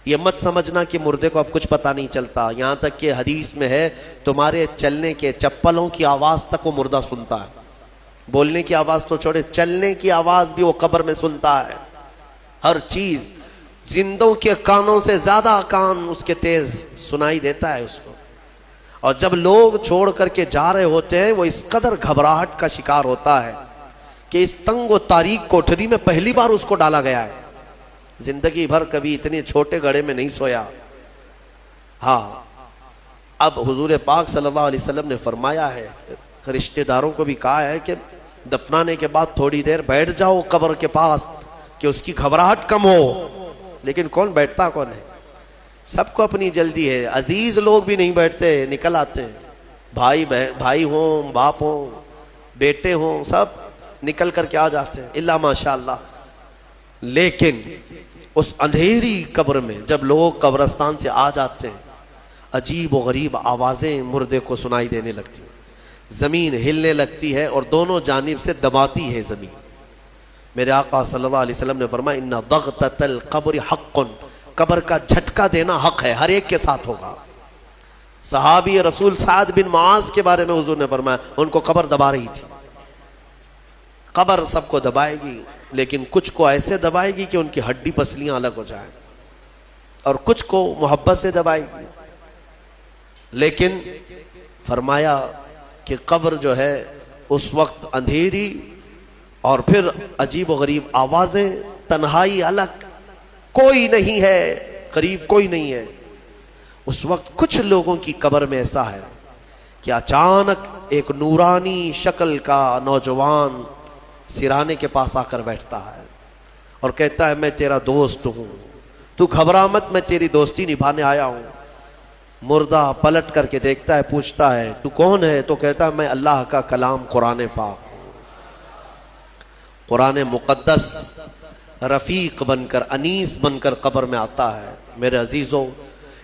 یہ مت سمجھنا کہ مردے کو اب کچھ پتہ نہیں چلتا، یہاں تک کہ حدیث میں ہے تمہارے چلنے کے چپلوں کی آواز تک وہ مردہ سنتا ہے، بولنے کی آواز تو چھوڑے، چلنے کی آواز بھی وہ قبر میں سنتا ہے، ہر چیز زندوں کے کانوں سے زیادہ کان اس کے تیز سنائی دیتا ہے اس کو۔ اور جب لوگ چھوڑ کر کے جا رہے ہوتے ہیں وہ اس قدر گھبراہٹ کا شکار ہوتا ہے کہ اس تنگ و تاریک کوٹھری میں پہلی بار اس کو ڈالا گیا ہے، زندگی بھر کبھی اتنے چھوٹے گڑھے میں نہیں سویا۔ ہاں اب حضور پاک صلی اللہ علیہ وسلم نے فرمایا ہے، رشتہ داروں کو بھی کہا ہے کہ دفنانے کے بعد تھوڑی دیر بیٹھ جاؤ قبر کے پاس کہ اس کی گھبراہٹ کم ہو، لیکن کون بیٹھتا کون ہے؟ سب کو اپنی جلدی ہے، عزیز لوگ بھی نہیں بیٹھتے، نکل آتے، بھائی ہوں، باپ ہوں، بیٹے ہوں، سب نکل کر کے آ جاتے ہیں الا ماشاء اللہ۔ لیکن اس اندھیری قبر میں جب لوگ قبرستان سے آ جاتے ہیں، عجیب و غریب آوازیں مردے کو سنائی دینے لگتی ہیں، زمین ہلنے لگتی ہے اور دونوں جانب سے دباتی ہے زمین۔ میرے آقا صلی اللہ علیہ وسلم نے فرمایا ان ضغطۃ القبر حق، قبر کا جھٹکا دینا حق ہے، ہر ایک کے ساتھ ہوگا۔ صحابی رسول سعد بن معاذ کے بارے میں حضور نے فرمایا ان کو قبر دبا رہی تھی۔ قبر سب کو دبائے گی، لیکن کچھ کو ایسے دبائے گی کہ ان کی ہڈی پسلیاں الگ ہو جائیں، اور کچھ کو محبت سے دبائے گی۔ لیکن فرمایا کہ قبر جو ہے اس وقت اندھیری اور پھر عجیب و غریب آوازیں، تنہائی الگ، کوئی نہیں ہے قریب، کوئی نہیں ہے۔ اس وقت کچھ لوگوں کی قبر میں ایسا ہے کہ اچانک ایک نورانی شکل کا نوجوان سرانے کے پاس آ کر بیٹھتا ہے اور کہتا ہے میں تیرا دوست ہوں، تو گھبرا مت، میں تیری دوستی نبھانے آیا ہوں۔ مردہ پلٹ کر کے دیکھتا ہے، پوچھتا ہے تو کون ہے؟ تو کہتا ہے میں اللہ کا کلام قرآن پاک ہوں۔ قرآن مقدس رفیق بن کر، انیس بن کر قبر میں آتا ہے۔ میرے عزیزوں،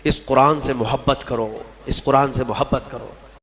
اس قرآن سے محبت کرو، اس قرآن سے محبت کرو۔